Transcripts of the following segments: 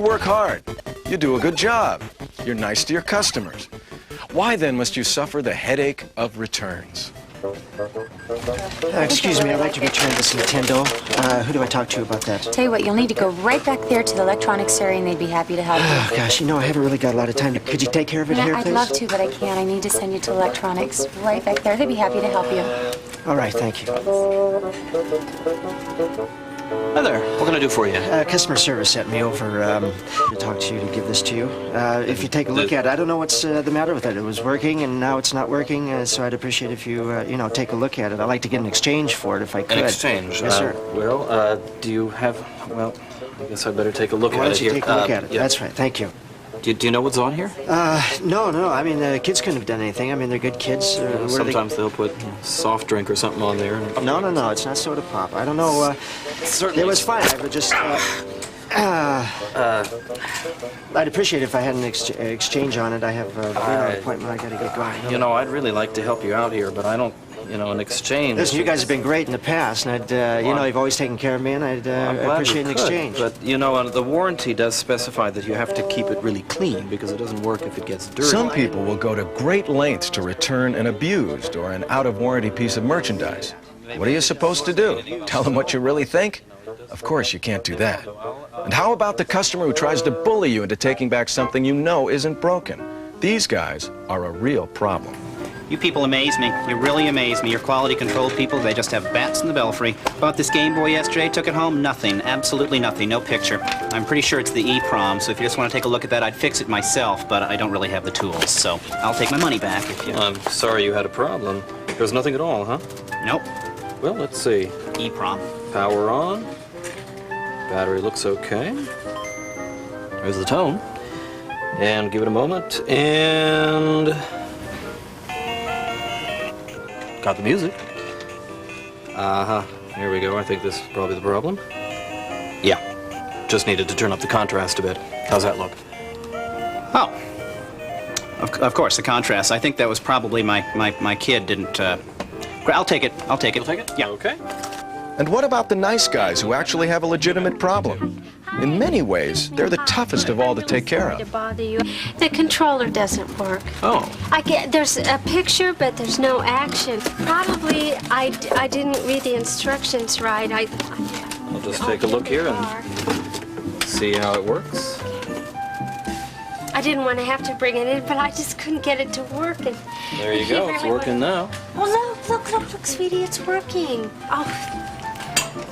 work hard. You do a good job. You're nice to your customers. Why then must you suffer the headache of returns? Excuse me, I'd like to return this Nintendo. Who do I talk to about that? Tell you what, you'll need to go right back there to the electronics area and they'd be happy to help you. Oh, gosh, you know, I haven't really got a lot of time. Could you take care of it here, I'd please? love to, but I can't. I need to send you to electronics right back there. They'd be happy to help you. All right, thank you. Hi there. What can I do for you? Customer service sent me over to talk to you, to give this to you. If you take a look at it, I don't know what's the matter with it. It was working, and now it's not working, so I'd appreciate if you, you know, take a look at it. I'd like to get an exchange for it if I could. An exchange? Yes, sir. Well, do you have... Well, I guess I'd better take a look Why at don't it you here. take a look at it? Yeah. That's right, thank you. Do you know what's on here? No. I mean, the kids couldn't have done anything. I mean, they're good kids. Sometimes they'll put soft drink or something on there. No, it's not soda pop. I don't know. Certainly. It was fine. I would just... I'd appreciate it if I had an exchange on it. I have an appointment I gotta get going. You know, I'd really like to help you out here, but I don't... You know, an exchange... Listen, you guys have been great in the past, and you know, you've always taken care of me, and I'd appreciate an exchange. But, you know, the warranty does specify that you have to keep it really clean, because it doesn't work if it gets dirty. Some people will go to great lengths to return an abused or an out-of-warranty piece of merchandise. What are you supposed to do? Tell them what you really think? Of course you can't do that. And how about the customer who tries to bully you into taking back something you know isn't broken? These guys are a real problem. You people amaze me. You really amaze me. Your quality control people, they just have bats in the belfry. Bought this Game Boy yesterday, took it home, nothing. Absolutely nothing, no picture. I'm pretty sure it's the EEPROM, so if you just want to take a look at that, I'd fix it myself, but I don't really have the tools, so I'll take my money back if you... I'm sorry you had a problem. There's nothing at all, huh? Nope. Well, let's see. EEPROM. Power on. Battery looks okay. There's the tone. And give it a moment, and... Got the music. Here we go. I think this is probably the problem. Yeah. Just needed to turn up the contrast a bit. How's that look? Oh. Of course, the contrast. I think that was probably my kid didn't... I'll take it. I'll take it. You'll take it? Yeah. Okay. And what about the nice guys who actually have a legitimate problem? In many ways, they're the toughest of all to take care of. To bother you. The controller doesn't work. Oh. There's a picture, but there's no action. Probably I didn't read the instructions right. I'll just take a look here and see how it works. I didn't want to have to bring it in, but I just couldn't get it to work. And There you go. It's working now. Oh, look, sweetie, it's working. Oh,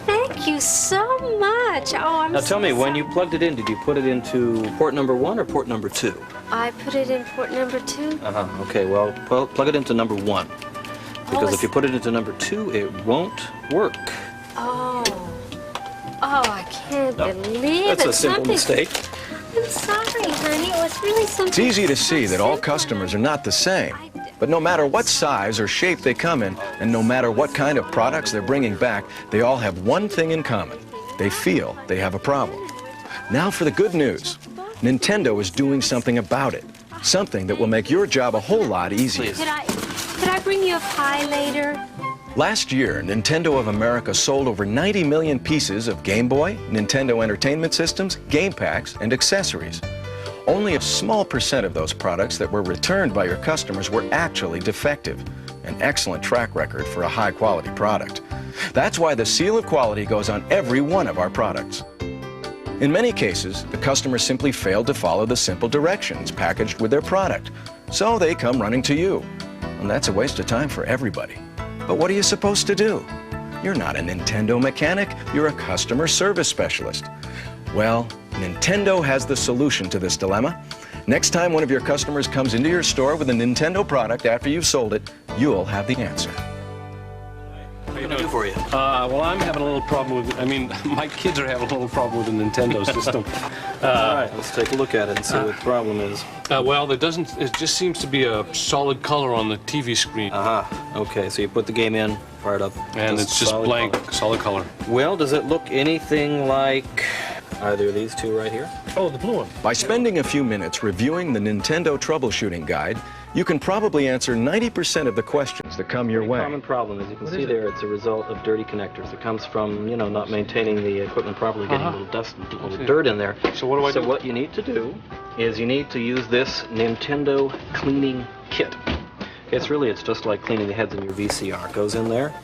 thank you so much. Oh, I'm Now tell me, when you plugged it in, did you put it into port number 1 or port number 2? I put it in port number 2. Okay, well, plug it into number 1. Because if you put it into number 2, it won't work. Oh, I can't believe That's it. a simple mistake. I'm sorry, honey. It was really something. It's easy to see that all customers are not the same. But no matter what size or shape they come in, and no matter what kind of products they're bringing back, they all have one thing in common. They feel they have a problem. Now for the good news. Nintendo is doing something about it. Something that will make your job a whole lot easier. Could I bring you a pie later? Last year, Nintendo of America sold over 90 million pieces of Game Boy, Nintendo Entertainment Systems, game packs, and accessories. Only a small percent of those products that were returned by your customers were actually defective. An excellent track record for a high-quality product. That's why the seal of quality goes on every one of our products. In many cases, the customer simply failed to follow the simple directions packaged with their product, so they come running to you. And that's a waste of time for everybody. But what are you supposed to do? You're not a Nintendo mechanic, you're a customer service specialist. Well, Nintendo has the solution to this dilemma. Next time one of your customers comes into your store with a Nintendo product after you've sold it, you'll have the answer. What can I do for you? Well, I'm having a little problem with, my kids are having a little problem with the Nintendo system. All right, let's take a look at it and see what the problem is. Well, it just seems to be a solid color on the TV screen. Okay, so you put the game in, fire it up. And it's just blank, solid color. Well, does it look anything like Either of these two right here. Oh, the blue one. By spending a few minutes reviewing the Nintendo troubleshooting guide, you can probably answer 90% of the questions that come your way. Common problem, as you can see there, it's a result of dirty connectors. It comes from, you know, not maintaining the equipment properly, getting a little dust and a little dirt in there. So what do I do? So what you need to do is you need to use this Nintendo cleaning kit. It's just like cleaning the heads in your VCR. It goes in there,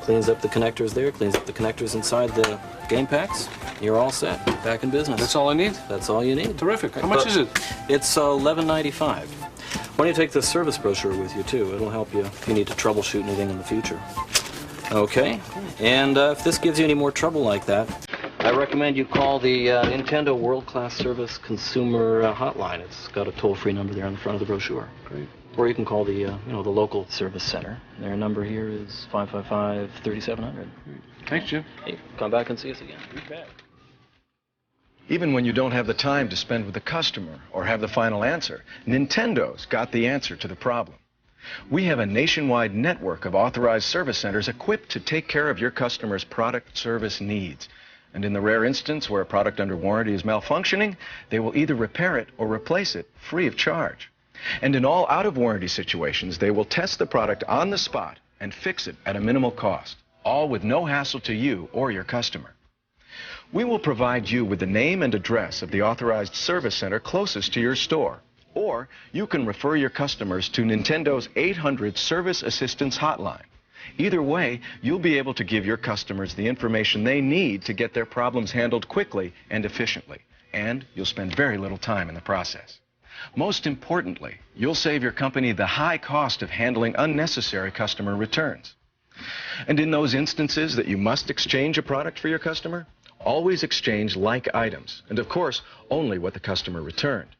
cleans up the connectors there, cleans up the connectors inside the game packs. You're all set. Back in business. That's all I need? That's all you need. Terrific. How much is it? It's $11.95. Why don't you take the service brochure with you, too? It'll help you if you need to troubleshoot anything in the future. Okay. And if this gives you any more trouble like that, I recommend you call the Nintendo World Class Service Consumer Hotline. It's got a toll-free number there on the front of the brochure. Great. Or you can call the the local service center. Their number here is 555-3700. Thanks, Jim. Hey, come back and see us again. You bet. Even when you don't have the time to spend with the customer or have the final answer, Nintendo's got the answer to the problem. We have a nationwide network of authorized service centers equipped to take care of your customer's product service needs. And in the rare instance where a product under warranty is malfunctioning, they will either repair it or replace it free of charge. And in all out-of-warranty situations, they will test the product on the spot and fix it at a minimal cost, all with no hassle to you or your customer. We will provide you with the name and address of the authorized service center closest to your store, or you can refer your customers to Nintendo's 800 Service Assistance Hotline. Either way, you'll be able to give your customers the information they need to get their problems handled quickly and efficiently, and you'll spend very little time in the process. Most importantly, you'll save your company the high cost of handling unnecessary customer returns. And in those instances that you must exchange a product for your customer, always exchange like items, and of course, only what the customer returned.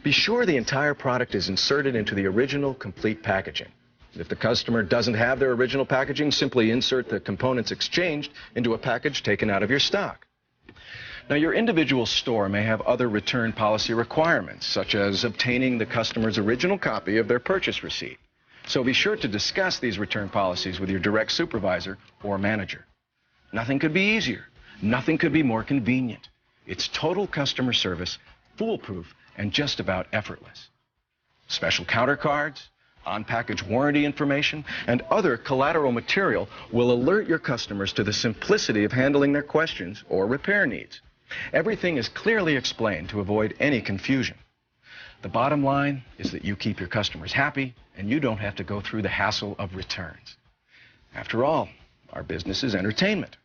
Be sure the entire product is inserted into the original complete packaging. If the customer doesn't have their original packaging, simply insert the components exchanged into a package taken out of your stock. Now, your individual store may have other return policy requirements, such as obtaining the customer's original copy of their purchase receipt. So be sure to discuss these return policies with your direct supervisor or manager. Nothing could be easier. Nothing could be more convenient. It's total customer service, foolproof, and just about effortless. Special counter cards, on-package warranty information, and other collateral material will alert your customers to the simplicity of handling their questions or repair needs. Everything is clearly explained to avoid any confusion. The bottom line is that you keep your customers happy and you don't have to go through the hassle of returns. After all, our business is entertainment.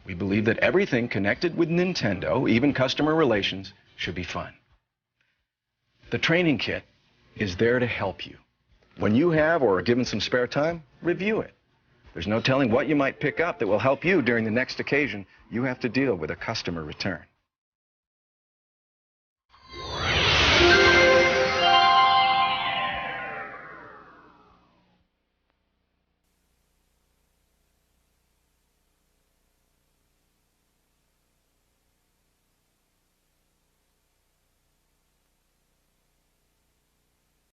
We believe that everything connected with Nintendo, even customer relations, should be fun. The training kit is there to help you. When you have or are given some spare time, review it. There's no telling what you might pick up that will help you during the next occasion you have to deal with a customer return.